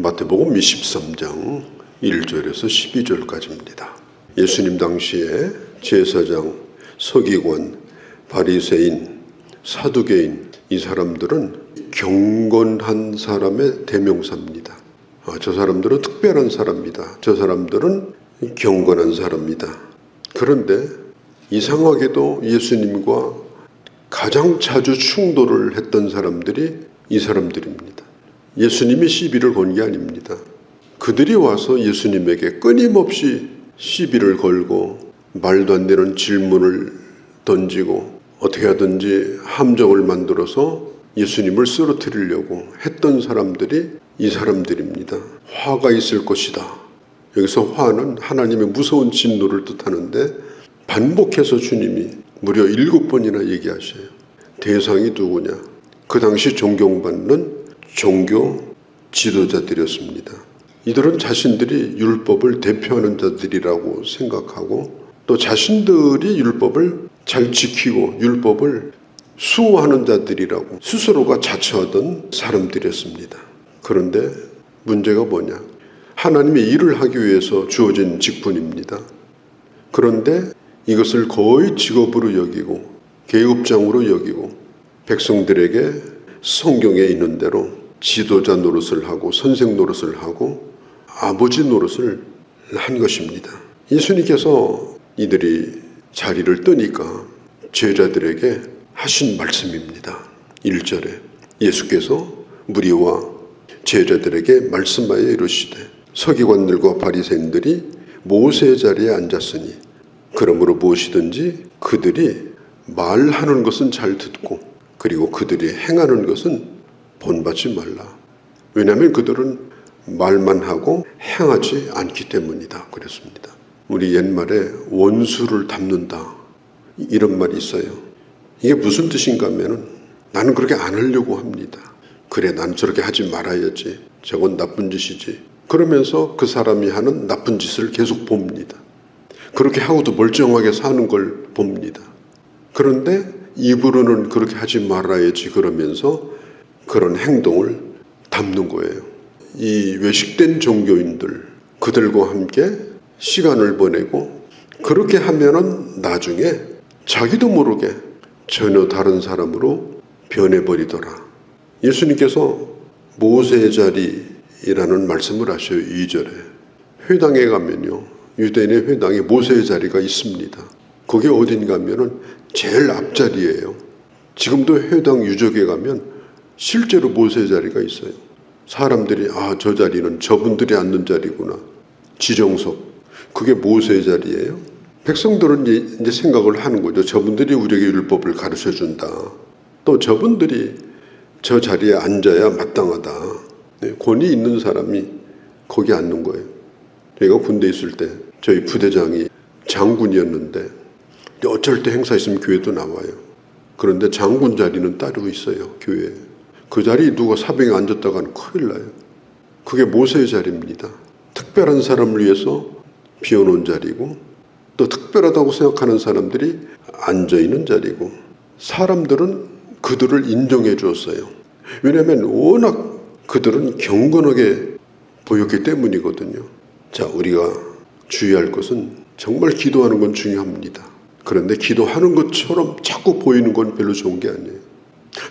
마태복음 23장 1절에서 12절까지입니다. 예수님 당시에 제사장, 서기관, 바리새인, 사두개인 이 사람들은 경건한 사람의 대명사입니다. 저 사람들은 특별한 사람이다. 저 사람들은 경건한 사람이다. 그런데 이상하게도 예수님과 가장 자주 충돌을 했던 사람들이 이 사람들입니다. 예수님이 시비를 건 게 아닙니다. 그들이 와서 예수님에게 끊임없이 시비를 걸고 말도 안 되는 질문을 던지고 어떻게 하든지 함정을 만들어서 예수님을 쓰러뜨리려고 했던 사람들이 이 사람들입니다. 화가 있을 것이다. 여기서 화는 하나님의 무서운 진노를 뜻하는데 반복해서 주님이 무려 7번이나 얘기하셔요. 대상이 누구냐? 그 당시 존경받는 종교 지도자들이었습니다. 이들은 자신들이 율법을 대표하는 자들이라고 생각하고 또 자신들이 율법을 잘 지키고 율법을 수호하는 자들이라고 스스로가 자처하던 사람들이었습니다. 그런데 문제가 뭐냐? 하나님의 일을 하기 위해서 주어진 직분입니다. 그런데 이것을 거의 직업으로 여기고 계급장으로 여기고 백성들에게 성경에 있는 대로 지도자 노릇을 하고 선생 노릇을 하고 아버지 노릇을 한 것입니다. 예수님께서 이들이 자리를 뜨니까 제자들에게 하신 말씀입니다. 1절에 예수께서 무리와 제자들에게 말씀하여 이르시되 서기관들과 바리새인들이 모세의 자리에 앉았으니 그러므로 무엇이든지 그들이 말하는 것은 잘 듣고 그리고 그들이 행하는 것은 본받지 말라. 왜냐하면 그들은 말만 하고 행하지 않기 때문이다. 그랬습니다. 우리 옛말에 원수를 닮는다 이런 말이 있어요. 이게 무슨 뜻인가 하면은 나는 그렇게 안 하려고 합니다. 그래 난 저렇게 하지 말아야지. 저건 나쁜 짓이지. 그러면서 그 사람이 하는 나쁜 짓을 계속 봅니다. 그렇게 하고도 멀쩡하게 사는 걸 봅니다. 그런데 입으로는 그렇게 하지 말아야지 그러면서 그런 행동을 담는 거예요. 이 외식된 종교인들 그들과 함께 시간을 보내고 그렇게 하면은 나중에 자기도 모르게 전혀 다른 사람으로 변해버리더라. 예수님께서 모세의 자리라는 말씀을 하셔요. 2절에 회당에 가면요 유대인의 회당에 모세의 자리가 있습니다. 그게 어딘가 하면은 제일 앞자리예요. 지금도 회당 유적에 가면 실제로 모세의 자리가 있어요. 사람들이 저 자리는 저분들이 앉는 자리구나. 지정석 그게 모세의 자리예요. 백성들은 이제 생각을 하는 거죠. 저분들이 우리에게 율법을 가르쳐준다. 또 저분들이 저 자리에 앉아야 마땅하다. 권위 있는 사람이 거기 앉는 거예요. 제가 군대에 있을 때 저희 부대장이 장군이었는데 어쩔 때 행사 있으면 교회도 나와요. 그런데 장군 자리는 따로 있어요. 교회에. 그 자리에 누가 사병이 앉았다가는 큰일 나요. 그게 모세의 자리입니다. 특별한 사람을 위해서 비워놓은 자리고 또 특별하다고 생각하는 사람들이 앉아있는 자리고 사람들은 그들을 인정해 주었어요. 왜냐하면 워낙 그들은 경건하게 보였기 때문이거든요. 자, 우리가 주의할 것은 정말 기도하는 건 중요합니다. 그런데 기도하는 것처럼 자꾸 보이는 건 별로 좋은 게 아니에요.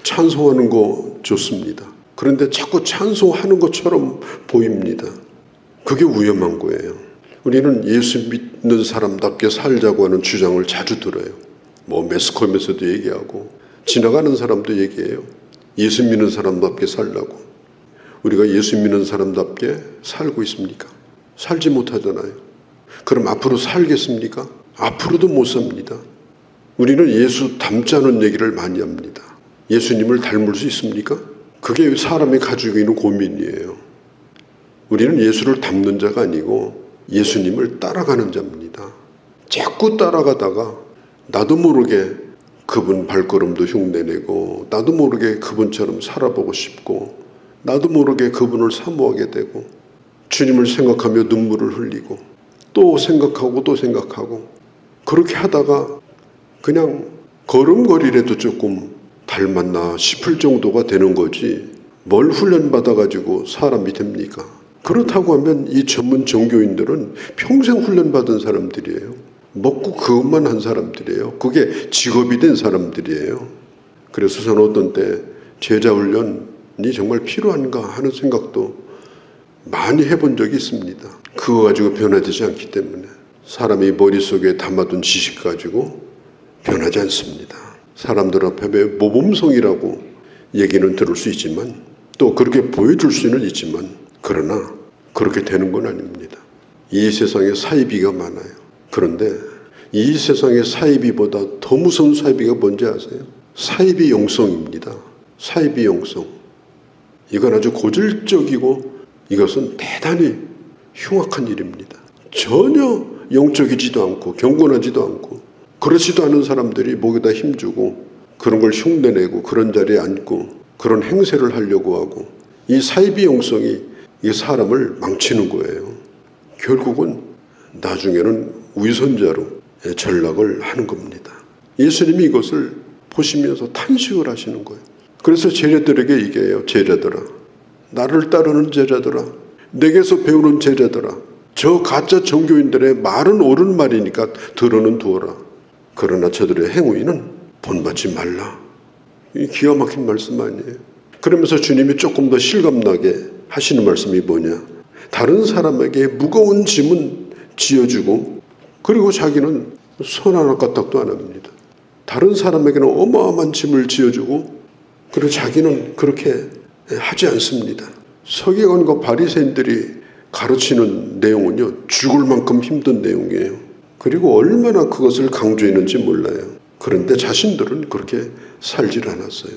찬송하는 거 좋습니다. 그런데 자꾸 찬송하는 것처럼 보입니다. 그게 위험한 거예요. 우리는 예수 믿는 사람답게 살자고 하는 주장을 자주 들어요. 매스컴에서도 얘기하고 지나가는 사람도 얘기해요. 예수 믿는 사람답게 살라고. 우리가 예수 믿는 사람답게 살고 있습니까? 살지 못하잖아요. 그럼 앞으로 살겠습니까? 앞으로도 못 삽니다. 우리는 예수 닮자는 얘기를 많이 합니다. 예수님을 닮을 수 있습니까? 그게 사람이 가지고 있는 고민이에요. 우리는 예수를 닮는 자가 아니고 예수님을 따라가는 자입니다. 자꾸 따라가다가 나도 모르게 그분 발걸음도 흉내내고 나도 모르게 그분처럼 살아보고 싶고 나도 모르게 그분을 사모하게 되고 주님을 생각하며 눈물을 흘리고 또 생각하고 또 생각하고 그렇게 하다가 그냥 걸음걸이라도 조금 닮았나 싶을 정도가 되는 거지 뭘 훈련받아가지고 사람이 됩니까? 그렇다고 하면 이 전문 종교인들은 평생 훈련받은 사람들이에요. 먹고 그것만 한 사람들이에요. 그게 직업이 된 사람들이에요. 그래서 저는 어떤 때 제자 훈련이 정말 필요한가 하는 생각도 많이 해본 적이 있습니다. 그거 가지고 변화되지 않기 때문에 사람이 머릿속에 담아둔 지식 가지고 변하지 않습니다. 사람들 앞에 모범성이라고 얘기는 들을 수 있지만 또 그렇게 보여줄 수는 있지만 그러나 그렇게 되는 건 아닙니다. 이 세상에 사이비가 많아요. 그런데 이 세상에 사이비보다 더 무서운 사이비가 뭔지 아세요? 사이비 영성입니다. 사이비 영성. 이건 아주 고질적이고 이것은 대단히 흉악한 일입니다. 전혀 영적이지도 않고 경건하지도 않고 그렇지도 않은 사람들이 목에다 힘주고 그런 걸 흉내내고 그런 자리에 앉고 그런 행세를 하려고 하고 이 사이비 영성이 이 사람을 망치는 거예요. 결국은 나중에는 위선자로 전락을 하는 겁니다. 예수님이 이것을 보시면서 탄식을 하시는 거예요. 그래서 제자들에게 얘기해요. 제자들아, 나를 따르는 제자들아, 내게서 배우는 제자들아, 저 가짜 종교인들의 말은 옳은 말이니까 들어는 두어라. 그러나 저들의 행위는 본받지 말라. 이 기가 막힌 말씀 아니에요. 그러면서 주님이 조금 더 실감나게 하시는 말씀이 뭐냐. 다른 사람에게 무거운 짐은 지어주고 그리고 자기는 손 하나 까딱도 안 합니다. 다른 사람에게는 어마어마한 짐을 지어주고 그리고 자기는 그렇게 하지 않습니다. 서기관과 바리새인들이 가르치는 내용은요, 죽을 만큼 힘든 내용이에요. 그리고 얼마나 그것을 강조했는지 몰라요. 그런데 자신들은 그렇게 살질 않았어요.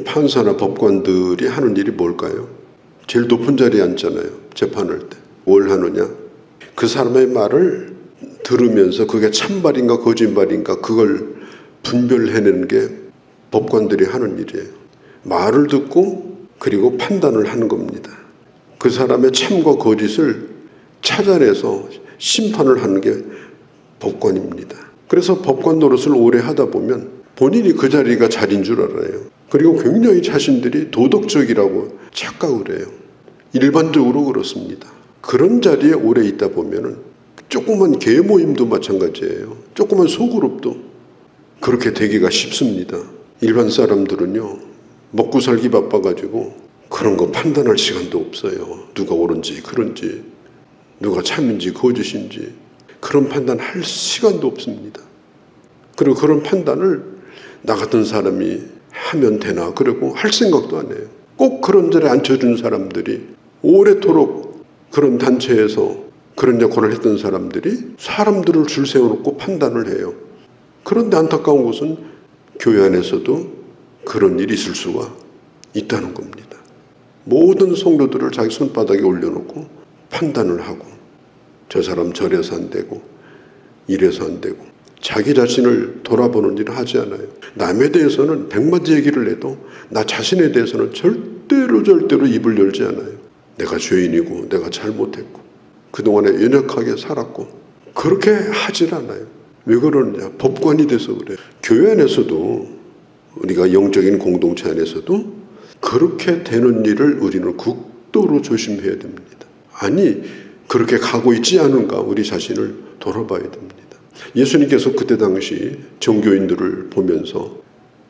판사나 법관들이 하는 일이 뭘까요? 제일 높은 자리에 앉잖아요. 재판할 때. 뭘 하느냐? 그 사람의 말을 들으면서 그게 참말인가 거짓말인가 그걸 분별해내는 게 법관들이 하는 일이에요. 말을 듣고 그리고 판단을 하는 겁니다. 그 사람의 참과 거짓을 찾아내서 심판을 하는 게 법관입니다. 그래서 법관 노릇을 오래 하다 보면 본인이 그 자리가 자리인 줄 알아요. 그리고 굉장히 자신들이 도덕적이라고 착각을 해요. 일반적으로 그렇습니다. 그런 자리에 오래 있다 보면은 조그만 계모임도 마찬가지예요. 조그만 소그룹도 그렇게 되기가 쉽습니다. 일반 사람들은요, 먹고 살기 바빠가지고 그런 거 판단할 시간도 없어요. 누가 옳은지 그런지 누가 참인지 거짓인지 그런 판단할 시간도 없습니다. 그리고 그런 판단을 나 같은 사람이 하면 되나 그러고 할 생각도 안 해요. 꼭 그런 자리에 앉혀준 사람들이 오래도록 그런 단체에서 그런 역할을 했던 사람들이 사람들을 줄 세워놓고 판단을 해요. 그런데 안타까운 것은 교회 안에서도 그런 일이 있을 수가 있다는 겁니다. 모든 성도들을 자기 손바닥에 올려놓고 판단을 하고 저 사람 저래서 안 되고 이래서 안 되고 자기 자신을 돌아보는 일을 하지 않아요. 남에 대해서는 100마디 얘기를 해도 나 자신에 대해서는 절대로 입을 열지 않아요. 내가 죄인이고 내가 잘못했고 그동안에 연약하게 살았고 그렇게 하질 않아요. 왜 그러느냐? 법관이 돼서 그래요. 교회 안에서도 우리가 영적인 공동체 안에서도 그렇게 되는 일을 우리는 극도로 조심해야 됩니다. 아니 그렇게 가고 있지 않은가 우리 자신을 돌아봐야 됩니다. 예수님께서 그때 당시 종교인들을 보면서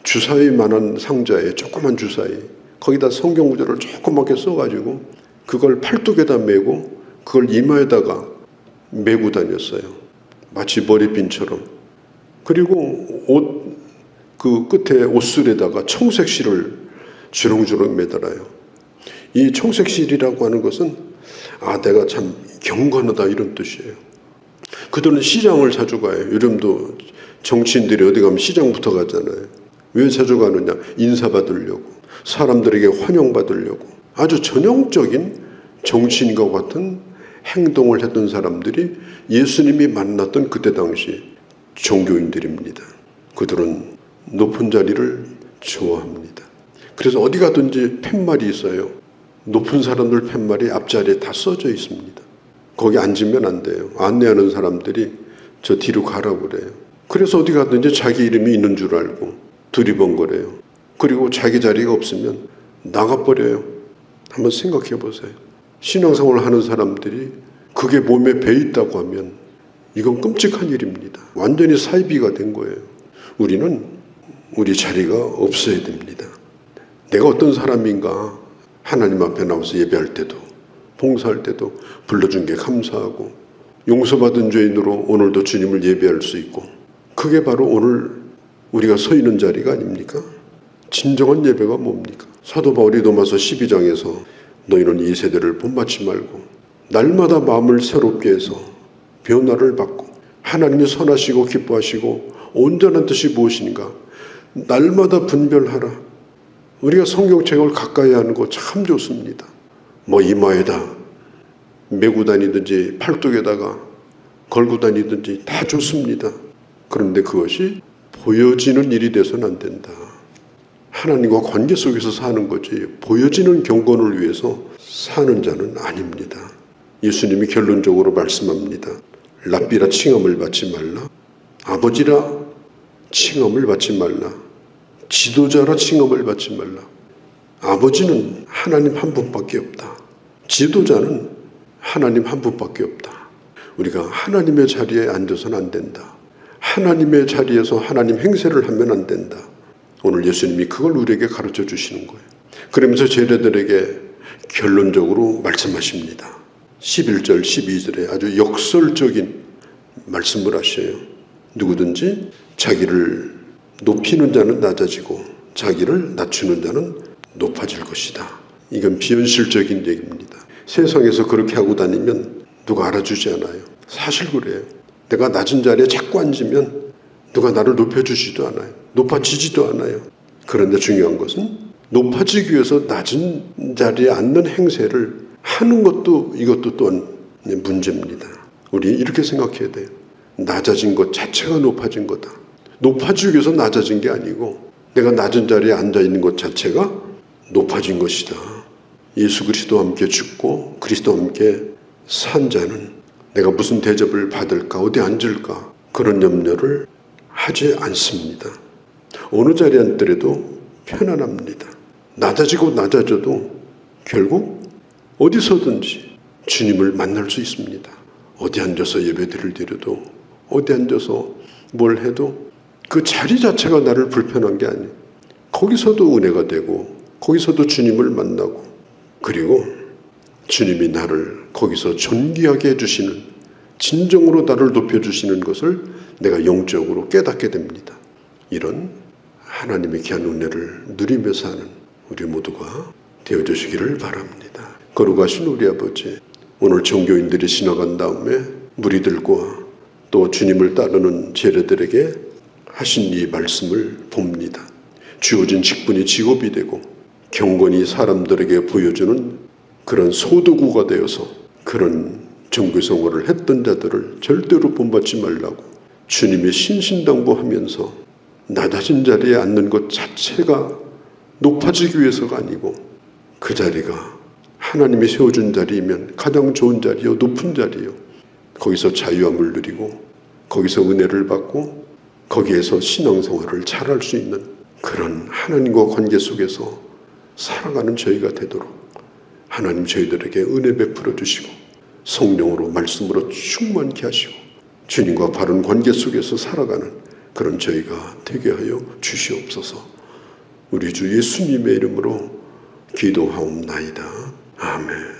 주사위만한 상자에 조그만 주사위 거기다 성경 구절을 조그맣게 써가지고 그걸 팔뚝에다 메고 그걸 이마에다가 메고 다녔어요. 마치 머리핀처럼. 그리고 옷 그 끝에 옷술에다가 청색실을 주렁주렁 매달아요. 이 청색실이라고 하는 것은 내가 참 경건하다 이런 뜻이에요. 그들은 시장을 자주 가요. 요즘도 정치인들이 어디 가면 시장부터 가잖아요. 왜 자주 가느냐? 인사받으려고, 사람들에게 환영받으려고. 아주 전형적인 정치인과 같은 행동을 했던 사람들이 예수님이 만났던 그때 당시 종교인들입니다. 그들은 높은 자리를 좋아합니다. 그래서 어디 가든지 팻말이 있어요. 높은 사람들 팻말이 앞자리에 다 써져 있습니다. 거기 앉으면 안 돼요. 안내하는 사람들이 저 뒤로 가라고 그래요. 그래서 어디 가든지 자기 이름이 있는 줄 알고 두리번거려요. 그리고 자기 자리가 없으면 나가버려요. 한번 생각해 보세요. 신앙생활을 하는 사람들이 그게 몸에 배 있다고 하면 이건 끔찍한 일입니다. 완전히 사이비가 된 거예요. 우리는 우리 자리가 없어야 됩니다. 내가 어떤 사람인가 하나님 앞에 나와서 예배할 때도 봉사할 때도 불러준 게 감사하고 용서받은 죄인으로 오늘도 주님을 예배할 수 있고 그게 바로 오늘 우리가 서 있는 자리가 아닙니까? 진정한 예배가 뭡니까? 사도 바울이 로마서 12장에서 너희는 이 세대를 본받지 말고 날마다 마음을 새롭게 해서 변화를 받고 하나님이 선하시고 기뻐하시고 온전한 뜻이 무엇인가 날마다 분별하라. 우리가 성경책을 가까이 하는 거 참 좋습니다. 뭐 이마에다 메고 다니든지 팔뚝에다가 걸고 다니든지 다 좋습니다. 그런데 그것이 보여지는 일이 돼서는 안 된다. 하나님과 관계 속에서 사는 거지 보여지는 경건을 위해서 사는 자는 아닙니다. 예수님이 결론적으로 말씀합니다. 랍비라 칭함을 받지 말라. 아버지라 칭함을 받지 말라. 지도자라 칭함을 받지 말라. 아버지는 하나님 한 분밖에 없다. 지도자는 하나님 한 분밖에 없다. 우리가 하나님의 자리에 앉아서는 안 된다. 하나님의 자리에서 하나님 행세를 하면 안 된다. 오늘 예수님이 그걸 우리에게 가르쳐 주시는 거예요. 그러면서 제자들에게 결론적으로 말씀하십니다. 11절 12절에 아주 역설적인 말씀을 하셔요. 누구든지 자기를 높이는 자는 낮아지고 자기를 낮추는 자는 높아질 것이다. 이건 비현실적인 얘기입니다. 세상에서 그렇게 하고 다니면 누가 알아주지 않아요. 사실 그래요. 내가 낮은 자리에 자꾸 앉으면 누가 나를 높여주지도 않아요. 높아지지도 않아요. 그런데 중요한 것은 높아지기 위해서 낮은 자리에 앉는 행세를 하는 것도 이것도 또한 문제입니다. 우리 이렇게 생각해야 돼요. 낮아진 것 자체가 높아진 거다. 높아지기 위해서 낮아진 게 아니고 내가 낮은 자리에 앉아있는 것 자체가 높아진 것이다. 예수 그리스도와 함께 죽고 그리스도와 함께 산 자는 내가 무슨 대접을 받을까 어디 앉을까 그런 염려를 하지 않습니다. 어느 자리에 앉더라도 편안합니다. 낮아지고 낮아져도 결국 어디서든지 주님을 만날 수 있습니다. 어디 앉아서 예배드릴 드려도 어디 앉아서 뭘 해도 그 자리 자체가 나를 불편한 게 아니에요. 거기서도 은혜가 되고 거기서도 주님을 만나고 그리고 주님이 나를 거기서 존귀하게 해주시는 진정으로 나를 높여주시는 것을 내가 영적으로 깨닫게 됩니다. 이런 하나님의 귀한 은혜를 누리며 사는 우리 모두가 되어주시기를 바랍니다. 거룩하신 우리 아버지, 오늘 종교인들이 지나간 다음에 무리들과 또 주님을 따르는 제자들에게 하신 이 말씀을 봅니다. 주어진 직분이 직업이 되고 경건이 사람들에게 보여주는 그런 소도구가 되어서 그런 종교생활을 했던 자들을 절대로 본받지 말라고 주님의 신신당부하면서 낮아진 자리에 앉는 것 자체가 높아지기 위해서가 아니고 그 자리가 하나님이 세워준 자리이면 가장 좋은 자리요 높은 자리요 거기서 자유함을 누리고 거기서 은혜를 받고 거기에서 신앙생활을 잘할 수 있는 그런 하나님과 관계 속에서 살아가는 저희가 되도록 하나님 저희들에게 은혜 베풀어 주시고 성령으로 말씀으로 충만케 하시고 주님과 바른 관계 속에서 살아가는 그런 저희가 되게 하여 주시옵소서. 우리 주 예수님의 이름으로 기도하옵나이다. 아멘.